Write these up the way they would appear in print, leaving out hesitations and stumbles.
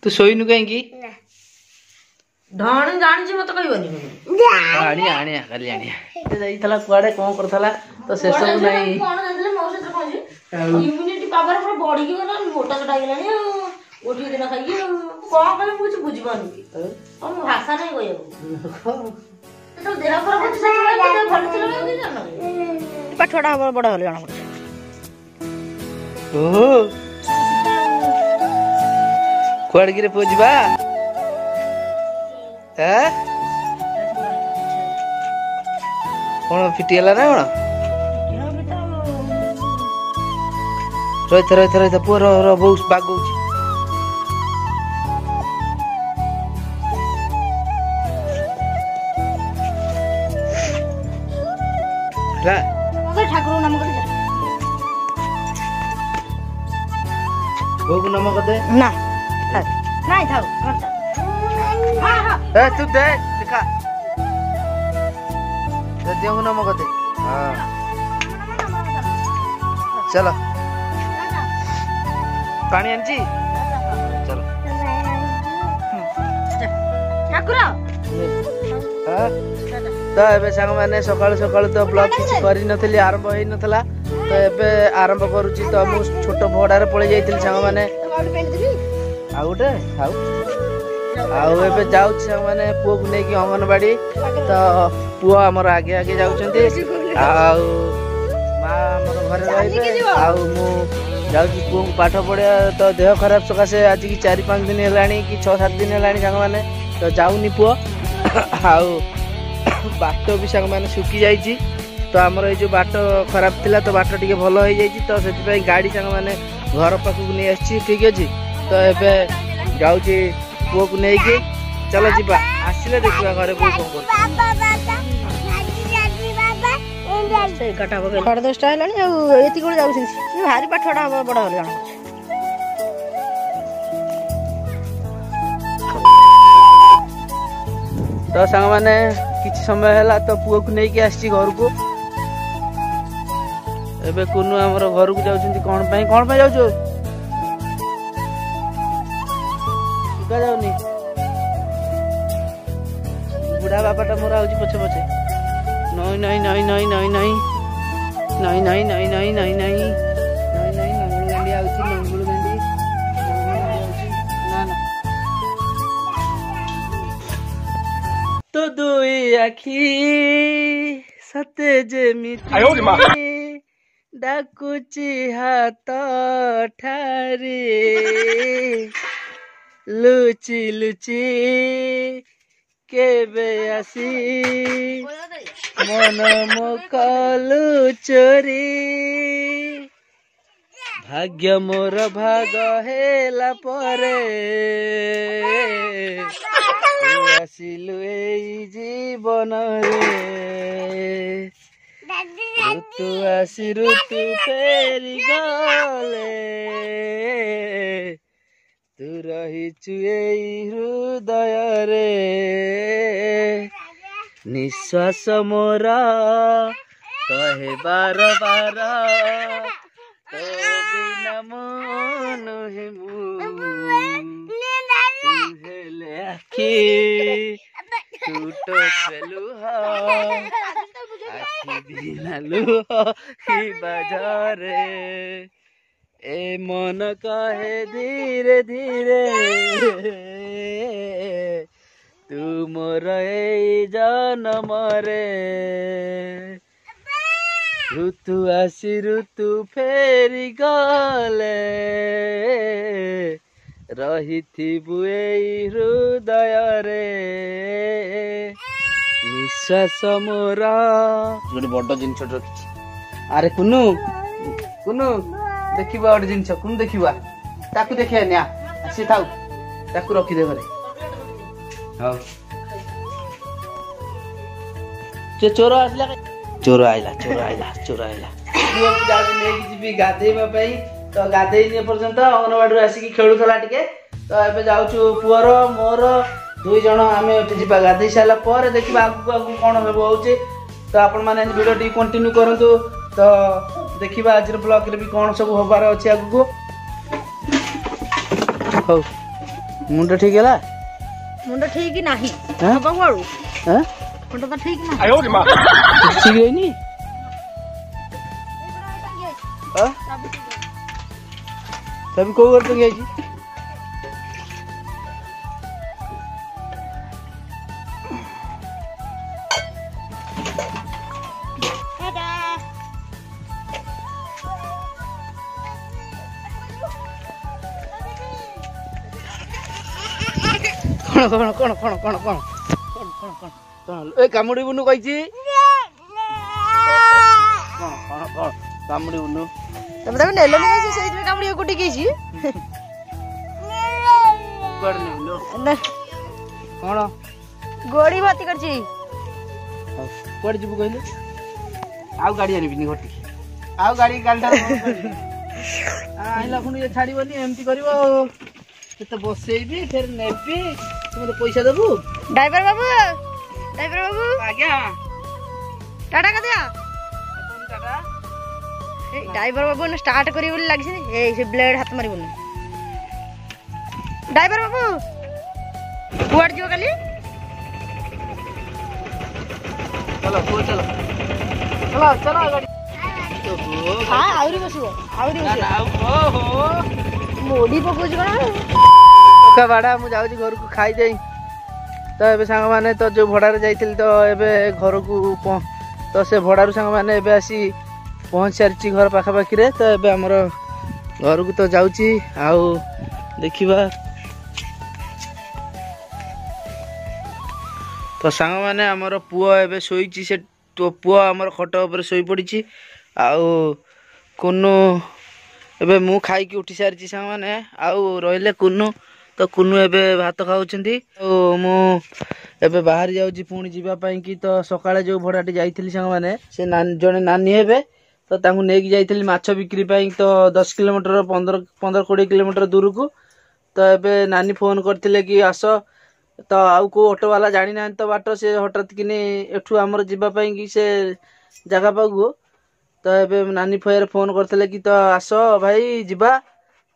तू शोइनु कहीं ढाणी जानी मत कहबनी आनिया आनिया खाली आनिया जाइतला कुआडे कोन करथला तो से सब नहीं कोन जानले मौसे तो कहजी इम्यूनिटी पावर पर बॉडी की ना मोटा मोटा गेलानी ओठी दिन खाई कोन कहले कुछ बुझबानी हम भाषा नहीं कहयो तो देह पर कुछ सब भल चलो कि जानो पाठोडा बड़ा होले जानो ओहो कुआडे गिरे पोजबा कौन फिटिगला ना कौन रही पुअ बहुत बागौच ठाकुर नाम कर को नाम कर दे ना नहीं थाओ ए तू दे दिखा दियो नाम कते हां चलो पानी आनची चलो ठाकुर हां तो एबे संग माने सकाळ सकाळ तो ब्लॉग किछ करि नथली आरंभ होई नथला तो एबे आरंभ करूची तो मु छोट भोडारे पळे जाइतिल संग माने आउटे आउ एबे जाउछ संग माने पुओ को नेकी अंगनबाड़ी तो पुओ हमर आगे आगे जाउछन्ती आउ मां हमर घरे रहिबे आउ मु जाउची पुओ को पाठ पढिया तो देह खराब सकासे आज की 4-5 दिन हेलाणी कि 6-7 दिन हेलाणी संग माने तो जाउनी पुओ आउ बाट भी संग माने सुखी जाइची तो हमर ए जो बाट खराब थिला तो बाट टिके भलो होई जाइची तो सेति पई गाड़ी संग माने घर पाखु नै आछि ठीक अछि तो एबे जाउची पुओ को नै के चलो जीबा आसिले देखबा घरे पुओ कोन कर से काटा बगे 10:30 हेलानी आ एति कोन जाउ छी भारी पाठोडा बड़ा होले जानो तो संग माने किछ समय हैला तो पुओ को नै के आछि घर को एबे कुनु हमर घर को जाउछन्ती कोन पई जाउछो का जाउनी बुढ़ा बापाटा मोर आउची पछे पछे नहीं नहीं नहीं नहीं नहीं नहीं नहीं नहीं नहीं नहीं नहीं नहीं नहीं नहीं मंगल गांडी आउची मंगल गांडी ना ना तो दुई आखी सते जेमिति डाकुची हाथ ठारे लुची लुची केबे आसी मन मुखलु चोरी भाग्य मोर भाग हेला परे आसिलु एई जीवन रे ऋतु आसी ऋतु फेरी गले तू रहिचु एई हृदय रे निश्वास मोर कहे बार बार तो बिना मन हेमु तू हेले आखी टूटो लुह आखि बिना लुह ही बाजारे ए मन कहे धीरे धीरे तू मोर ए जनम रे ऋतु आसी ऋतु फेरी गले रहिथिबु एई हृदय रे निश्वास मोर गोटे बड़ जिनिस रखी अरे कुनु कुनु देखिबा गोटे जिनिस कुनु देखिबा ताकू देखिया ना आसी थाउ ताकू रखी दे घरे हां जे चोर आइला चोर आइला जी गाधेबा तो गाधे पर्यंत अंगनवाड़ी आसिक खेलुला टिके तो एबे जाउछु पुअर मोर दुई जण आमे जीवा गाधे सारा पर देखा आगू आगू कौन होचे तो आपण मैंने वीडियो टी कंटिन्यू करंतु तो देखा आज ब्लॉग रे भी कौन सब होबार अच्छे आगू हो मुंड ठीक है मुंड ठीक नहीं हाँ? बाबा वालू हैं मुंड तो ठीक ना ठीक है नहीं हां तभी को करते गई जी कौन ए कामुड़ी बुनु कहिची कौन कामुड़ी बुनु तब तक नेलो नहीं कैसे सही में कामड़ी कुटी गई कर नेलो ना कौन गोड़ी बाती करची कोड जीबु कहले आउ गाड़ी आनिबिनी घटी आउ गाड़ी कालटा आइला खुनी छाड़ीबनी एमती करबो तो बसेबी फिर नेबी तुम पैसा देबू ड्राइवर बाबू आज्ञा टाटा कर दिया कौन टाटा ड्राइवर बाबू ने स्टार्ट करी बोली लागिस ए से ब्लेड हाथ मारी बोली ड्राइवर बाबू कुआड़ जो काली चलो चलो चलो चलो गाड़ी हां आउरी बसबो ओहो मोडी पकोज कना का भाड़ा मु जाउची घर को खाई जाई तो एबे संग माने तो जो भड़ारे जाइथिल तो एबे घर को तो से भड़ारू संग माने एबे आसी पहुंच सारची घर पाखा पाखी रे तो एबे हमर घर को तो जाउची आउ देखिबा तो संग माने हमर पुओ एबे सोईची से तो पुओ हमर खट ऊपर सोई पड़ीची आउ कुनु एबे मु खाई की उठी सारची संग माने आउ रहिले कुनु तो कुनु एबे भात खाउछंती तो मु एबे बाहर जाउची पुणी जीवा पई की तो सकाळे जो भड़ाटी जाइथिली संग माने से जने नानी हेबे तो तांगु नेकी जाइथिली माछ बिक्री पई तो 10 किलोमीटर 15-20 किलोमीटर दूर को तो एबे नानी फोन करथिले कि आसो तो आउ को ऑटो वाला जानि ना तो बाटो से हठात किने एठू हमर जीवा पई की से जगह पागु तो एबे नानी फोन करथिले कि तो आसो भाई जीवा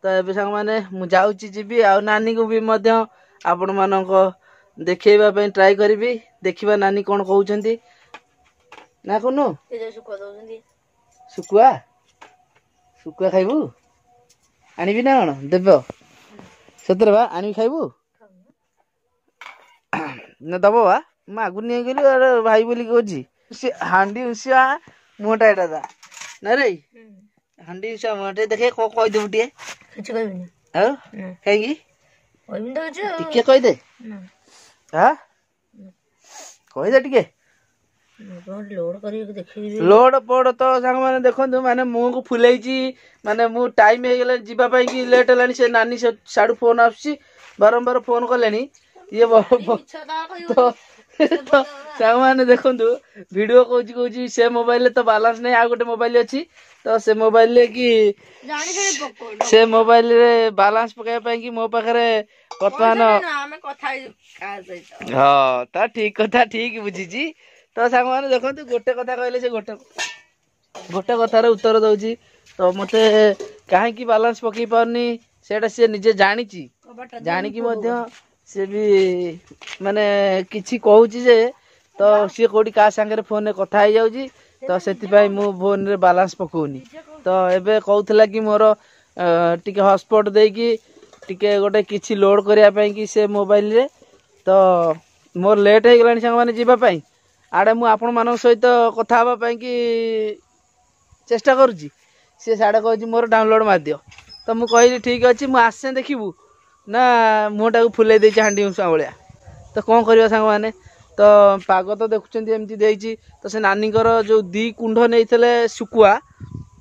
तो एबे संग माने मु जाउची जीबी आ नानी को भी मध्य आपण मानको देखैबा पई ट्राई करबी देखिबा नानी कोन कहउछंती ना कोनु ए जे सुको दोछंती सुकुआ सुकुआ खाइबू आनिबी ना कोन देबो सतर बा आनी खाइबू न दबो बा मागु नै गेली अरे भाई बोली कहजी से हांडी उसिया मोटा एटा दा ना रे हांडी उसिया मोटे देखे को कहि देबू टिए कुछ कहबिनी हां काई कहबिनी तो कुछ टिके कहि दे हां कहि दे टिके लोड करी देखि लोड पड़ तो संग माने देखंतु माने मुंह को फुलेइची माने मु टाइम हे गेले जीवा पई की लेट हलानी से नानी से साडू फोन आसी बारंबार फोन करलेनी ये तो संग माने देखंतु वीडियो कहूची से मोबाइल तो बैलेंस नहीं आ गोटे मोबाइल अछि तो से मोबाइल ले की से मोबाइल रे बैलेंस पकाय पई की मो पाखरे वर्तमान हां ता ठीक कथा ठीक बुझीची तो संग माने देखंतु गोटे कथा कहले से गोटे कथा रे उत्तर दउची तो मते काहे की बैलेंस पकई पारनी सेटा से निजे जानिची जानि की मध्य से भी माने किछि कहूची जे तो सी कोडी का संगे फोन रे कथा हो जाउची तो सेति पई मु फोन रे बैलेंस पकोनी तो एबे कहउथला कि मोर टिके हॉटस्पॉट दे की टिके गोटे किछि लोड करिया पई कि से मोबाइल रे तो मोर लेट हे गेलानी संग माने जीवा पई आडे मु आपण मानन सहित कथा हबा पई कि चेष्टा करूची से साडे कहूची मोर डाउनलोड मार दियो तो मु कहिली ठीक अछि मु आसे देखिबू ना मुटा को फुले देछि हांडी उसा भलिया तो कोन करबा संग माने तो पाग तो देखुचंती एमती देछि तो से नानी कर जो दी कुंड नेइथले सुकुआ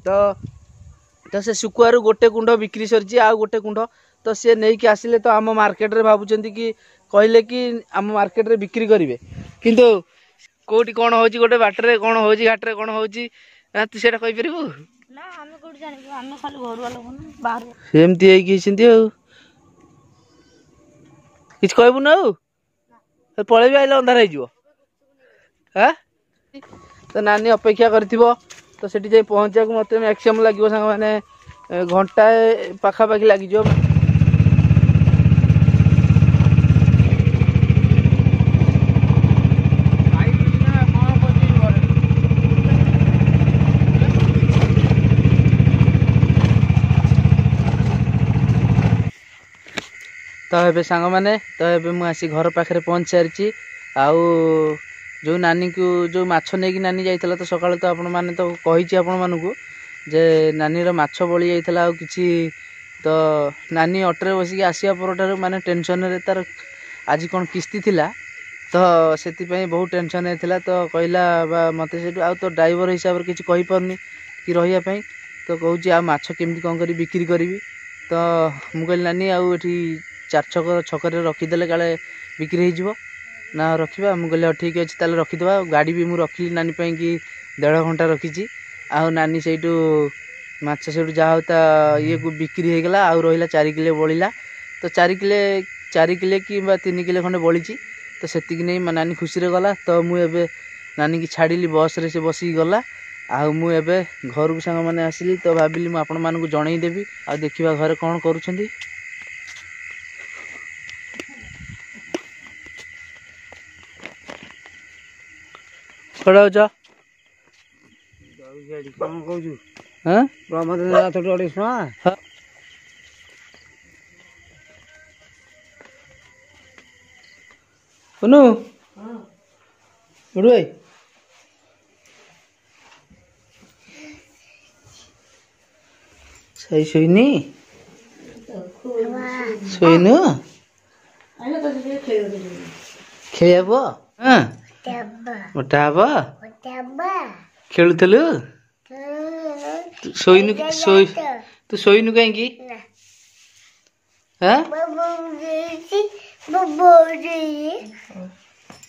तो से सुकुआ रु गोटे कुंड बिक्री सरछि आ गोटे कुंड तो से नै कि आसिले तो हम मार्केट रे भाबुचंती कि कहले कि हम मार्केट रे बिक्री करिवे किंतु कोठी कोन होछि गोटे बाट रे कोन होछि घाट रे कोन होछि तू सेटा कहि परिबू ना हम कोठी जानिबू हम खाली घर वाला कोन बाहर एमती हे कि छिंती हो किछ कहबू ना पळे भी आइले अंधार हो हाँ तो नानी अपेक्षा करथिबो तो सेठी जाई पहुंचा को मते मैक्सिमम लागिवो संग माने घंटा पाखा पाखी लागि जो तो एबे सांग मैंने तो एबे मु आसी घर पाखे पहुँच सारी आउ जो नानी को जो माछ नहीं नानी जाइला तो सकाल तो आपण मैंने तो कही आपण मानू जे नानीर माछ बड़ी जाइला आ किछि तो नानी अटोरे बसिक आसिया पर माने टेंशन रे तार आज कौन किस्ती थिला तो से बहुत टेंशन था तो कहला मत से तो ड्राइवर हिसाब से किसी कहीपरनी कि रही तो कहूँ आ माछ केमती कौन करी बिक्री करी तो मुझे नानी आठी 4 छक रखीदे काले बिक्री हो ना रखा मुझे ठीक अच्छे ताले रखीदे गाड़ी भी मुझे रखिली नानी कि 1.5 घंटा रखी आउ नानी से माछ से जहाँ होता ये को बिक्री हो गला आउ रहा 4 किलो बड़ा तो 4 किलो कि 3 किलो खंडे बड़ी तो से नहीं नानी खुशी रे गला तो मुझे नानी की छाड़ी बस रे से बसिक गला आउ मुझे घर को सांग मैंने आसिली तो भाविली मुझे आपण मानक जनईदेवी आ देखा घरे कौन करुँच कड़ा जा कौन कहू हाँ ब्रह्मदेव शुणा सुनु भाई सही सोईनी सोईनु खेब मोटा हब खेलुलु सोईनु तू सोईनु कहीं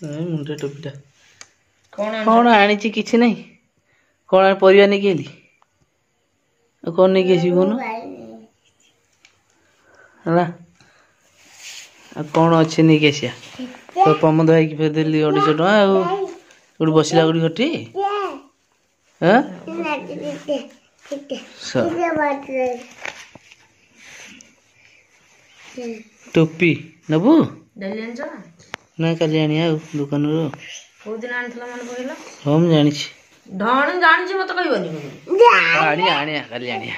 मुंडे टोपीटा कौन आनी किसी ना कौन परिवा नहीं खेली कौन नहीं आस कौन है कौन अच्छे नहीं आसिया तो प्रमोद भाई फेर देली 250 टका आउट बसला गुड़ी घटी टोपी नबू ना काली आनी दुकान हाँ मुझे जानी मत कहबनी आनी आनी काली आनी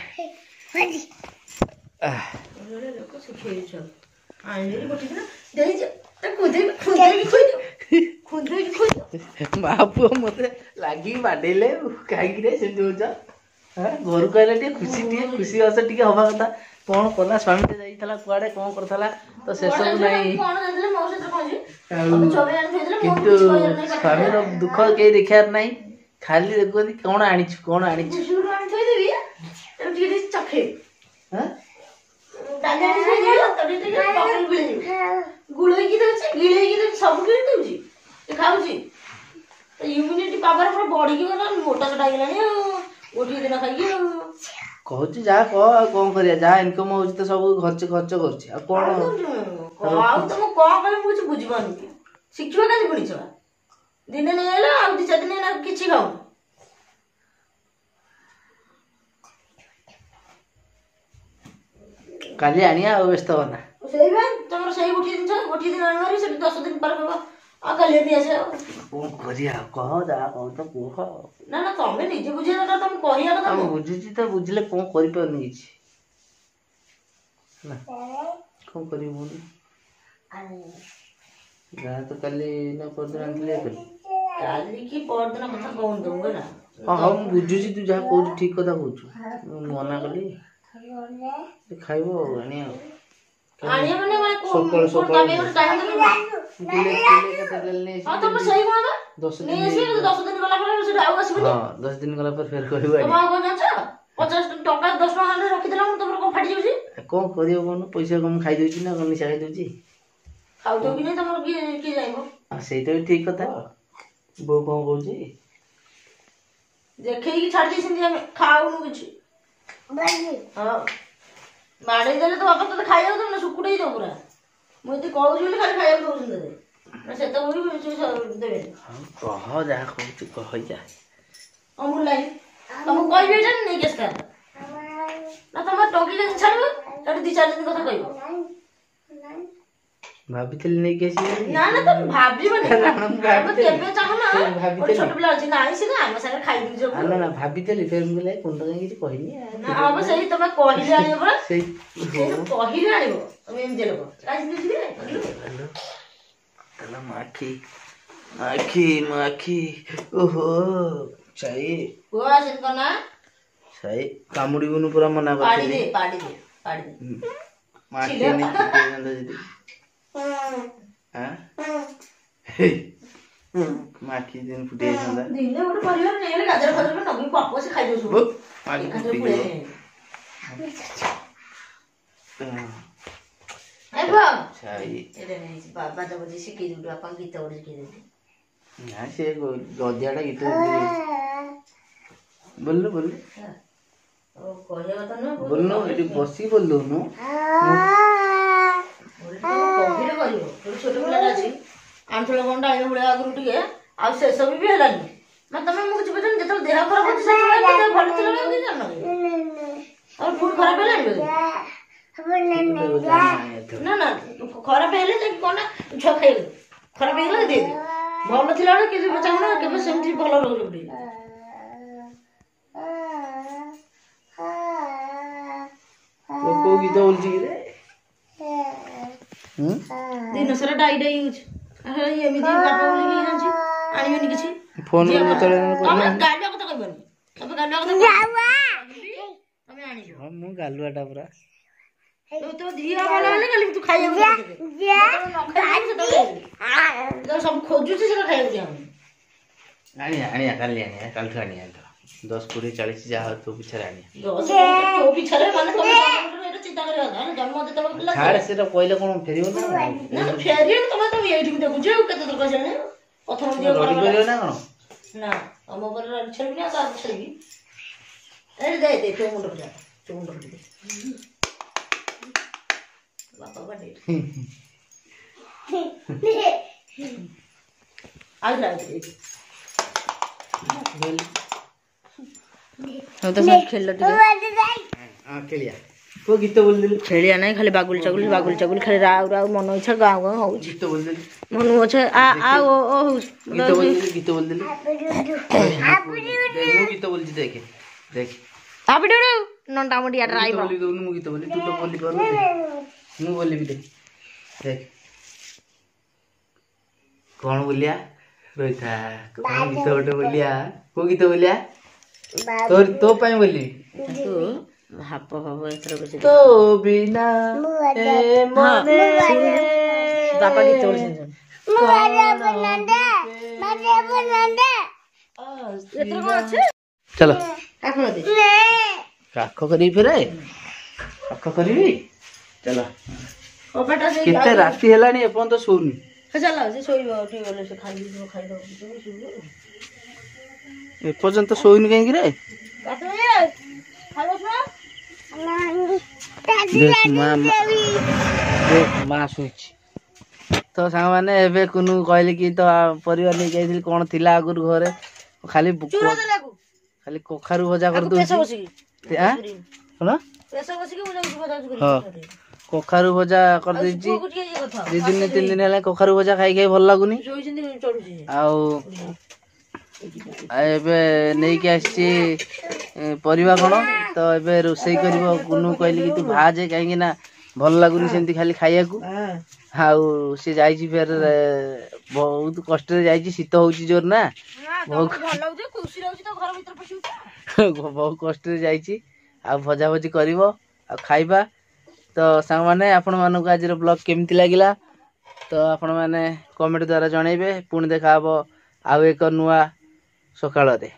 बापू मत लगी बाडेले कहीं घर को आइले खुशी हस टे हवा कथा कौन कला स्वामी जाइला कुआडे कौन करथला तो से सब नहीं किंतु स्वामी दुख के देखार नहीं खाली देखो कौन आनी कौन आनी इम्यूनिटी पावर पूरा बढ़ी गला मोटा चटा गलानी गोटे दिन खाई कहूँ जहाँ कह कौन कर जहाँ इनकम हो तो सब खर्च खर्च कर कौन कह कुछ बुझीपानी शिखा क्या पुणी छा दिने नहीं आला आ 2-4 दिन किसी खाऊ काली आनिया व्यस्त होना तुम से गोटे दिन आनी से 10 दिन पर कल कौन करिया कह जहाँ कह तो कह ना ना तुम निजे बुझे तुम कह बुझुची तो बुझले कौन कर कौन कर तो काली ना परदिन आनथिले काली की परदिन कथा कहूँ तुमको ना हाँ मुझे बुझुची तू जहाँ कहू ठीक कथा कहू मना कली खाइब आनी आनिया माने सकाल सकाल तुम सही कौन 10 नहीं आसी 10 दिन गला पर से आउ आसी हां 10 दिन गला पर फेर कहबो तुम कौन जान्छ 50 टका 10 टका खंडे रखि देला तुम को फाटी जाउची कौन करियो कोन पैसा कम खाई दोची ना कम खाई दोची खाउ तो कि नहीं तुम की जाइबो आ सेटा भी ठीक कथा बो कौन कहूची देखे कि छाड़ दी सिंधी हम खाउ नु किछ हां माडे देले तो बापा तो खाइयो तुम ना सुकुडे दो पूरा मुते कहू छी खाली खाइयो दो सुंदर ना से तो भी देबे कह जा कहू कह जा अमूल लाई तुम कहबे जे नहीं केस कर ना तुम टोकी ले छाड़बो तब 2-4 दिन कथा कहबो ଭାବିଥିଲି ନେଇକି ଆସିବି ନା ନା ତମେ ଭାବିବନି ଆମେ କେବେ ଚାହୁଁନା ଭାବିଥିଲି। ଗୋଟେ ଛୋଟ ପିଲା ଅଛି ନାଇଁ ସେ ଆମ ସାଙ୍ଗରେ ଖାଇଦେବି ସବୁ ନା ନା ଭାବିଥିଲି ଫେର ମୁଁ କହିଲି କୁଣ୍ଡ କାହିଁ କିଛି କହିନି ନା ହବ ସେଇ ତମେ କହିଲେ ଆଣିବ ପରା ସେଇ କହିଲେ ଆଣିବ ତମେ ଏମିତି ଲୋକ କାହିଁ ଯିବେ ତାଲା ମାଖି ମାଖି ମାଖି ଓହୋ ଛାଇ କୁହ ସେମିତି କନା ଛାଇ କାମୁଡ଼ିବୁନୁ ପୁରା ମନା କରିଥିଲି ପାଡ଼ି ଦେ ମାଖି ନି ଯଦି ମାଖି ଦିନ ଫୁଟି ଯାଇଥାନ୍ତା ଦିନେ ଗୋଟେ ପରିବାର ନେଇଗଲେ ଗାଜର ଫାଜର ନଗେଇ ପପ ସେ ଖାଇଦେବ ସବୁ ବାବା ତ ବୋଧେ ଶିଖେଇ ଦେବୁ ବାପା ଗୀତ ଗୋଟେ ଶିଖେଇ ଦେବୁ ନା ସେ ଗଦିଆଟା ଗୀତ ବୋଲୁ ବୋଲୁ କହିବା କଥା ନୁହଁ ବୋଲୁନୁ ଏଠି ବସିକି ବୋଲୁନୁ କହିଲେ କହିବ ଛୋଟ ପିଲାଟା ଅଛି ଆଣ୍ଠୁଳ ଗଣ୍ଡା ଆଇନ ଭଳିଆ ଆଗରୁ ଟିକେ ଆଉ ସେସବୁ ବି ହେଲାନି ମାନେ ତମେ ମୁଁ କିଛି ବୁଝୁନି ଯେତେବେଳେ ଦେହ ଖରାପ ହଉଛି ସେତେବେଳେ ଭଲ ଥିଲା ଜାଣିନ ଆଉ ପୁଣି ଖରାପ ହେଲାଣି ନା ନା ଖରାପ ହେଲେ ଯାଇକି କଣ ନା ଛୁଆ ଖାଇବେ ଖରାପ ହେଇଗଲା ଦେଇଦେ ଭଲ ଥିଲା ବେଳେ କିଛି ଚାହୁଁନା କେବେ ସେମିତି ଭଲ ରହୁଛି ଗୋଟେ କୋଉ ଗୀତ ବୋଲୁଛି କିରେ ଦିନ ସାରା ଡାଇ ହଉଛି ଏମିତି ବାପା ବୋଲିକି ଜାଣିଛି ଆଣିବେନି କିଛି ଫୋନ ତମେ ଗାଲୁଆ କଥା କହିବନି ତମେ ଗାଲୁଆ କଥା ତମେ ଆଣିଛ ମୁଁ ଗାଲୁଆଟା ପୁରା ତୋ ଝିଅ ଭଲ ହେଲେ କାଲି ତୁ ଖାଇବାକୁ ସବୁ ଖୋଜୁଛି ସେଟା ଖାଇବାକୁ ଦିଆହଉନି ଆଣିଆ କାଲି ଆଣିଆ କାଲିଠୁ ଆଣିଆ 10 20 40 ଯାହା ତୋ ପିଛାରେ ଆଣିଆ ତୋ ପିଛାରେ ମାନେ ତମେ ଚିନ୍ତା କରିବା କଥା ଜନ୍ମ ଯେତେବେଳେ ପିଲା ଛାଡେ ସେଟା କହିଲେ କଣ ଫେରିବ ନା ଫେରିବ ତମେ ତମେ ଏଇଠିକୁ ଦେଖୁଛ କେତେ ଦରକାର ଜାଣେ ପ୍ରଥମ ନା କଣ ନା ଆମ ଉପରେ ଛେଳିବି ନା କାହାକୁ ଛେଳିବି ଦେ ତୋ ମୁଣ୍ଡ ପିଲା ତୋ ମୁଣ୍ଡ ପିଲା ବାପା ବାଡେ ଖେଳ ଖେଳିଆ କୋଉ ଗୀତ ବୋଲିଦେଲୁ ଖେଳିଆ ନାହିଁ ଖାଲି ବାଗୁଲି ଚାଗୁଲି ଖାଲି ରାଉ ରାଉ ମନ ଇଚ୍ଛା ଗାଁ ଗାଁ ହଉଛି ଗୀତ ବୋଲିଦେଲୁ ମନ ଇଚ୍ଛା ଗୀତ ବୋଲିଦେଲୁ ମୁଁ ଗୀତ ବୋଲିଛି ଦେଖେ ଦେଖେ ନଣ୍ଡା ମୁଣ୍ଡିଆ ଡ୍ରାଇଭର ବୋଲି ଦଉନୁ ମୁଁ ଗୀତ ବୋଲି ତୁ ତ ବୋଲି ପାରୁ ମୁଁ ବୋଲିବି ଦେଖ ଦେଖ କଣ ବୋଲିଆ ରହିଥା କଣ ଗୀତ ଗୋଟେ ବୋଲିଆ କୋଉ ଗୀତ ବୋଲିଆ ତୋ ପାଇଁ ବୋଲିବି ହାପ ହାପ ଏଥର ତୋ ବିନା ବାପା ଗୀତ ବୋଲିଛନ୍ତି ଚଲ କାଖ କରିବି ଫେରେ କାଖ କରିବି ଚାଲ କେତେ ରାତି ହେଲାଣି ଏପର୍ଯ୍ୟନ୍ତ ଶୋଉନି ଏପର୍ଯ୍ୟନ୍ତ ଶୋଇନି କାହିଁକି ରେ ମା ଶୋଇଛି ତ ସାଙ୍ଗମାନେ ଏବେ କୁନୁ କହିଲି କି ତ ପରିବା ନେଇକି ଯାଇଥିଲି କଣ ଥିଲା ଆଗରୁ ଘରେ ଖାଲି କଖାରୁ ଭଜା କରିଦଉଛି କଣ ହଁ କଖାରୁ ଭଜା କରିଦେଇଛି 2 ଦିନ 3 ଦିନ ହେଲା କଖାରୁ ଭଜା ଖାଇ ଖାଇ ଭଲ ଲାଗୁନି ଆଉ ଏବେ ନେଇକି ଆସିଛି ପରିବା କଣ ତ ଏବେ ରୋଷେଇ କରିବ କୁନୁ କହିଲି କି ତୁ ଭାଜେ କାହିଁକି ନା ଭଲ ଲାଗୁନି ସେମିତି ଖାଲି ଖାଇବାକୁ ଆଉ ସେ ଯାଇଛି ଫେର ବହୁତ କଷ୍ଟରେ ଯାଇଛି ଶୀତ ହଉଛି ଜୋର ନା ବହୁତ କଷ୍ଟରେ ଯାଇଛି ଆଉ ଭଜା ଭଜି କରିବ ଆଉ ଖାଇବା ତ ସାଙ୍ଗମାନେ ଆପଣମାନଙ୍କୁ ଆଜିର ବ୍ଲଗ କେମିତି ଲାଗିଲା ତ ଆପଣମାନେ କମେଣ୍ଟ ଦ୍ୱାରା ଜଣେଇବେ ପୁଣି ଦେଖାହବ ଆଉ ଏକ ନୂଆ ସକାଳରେ।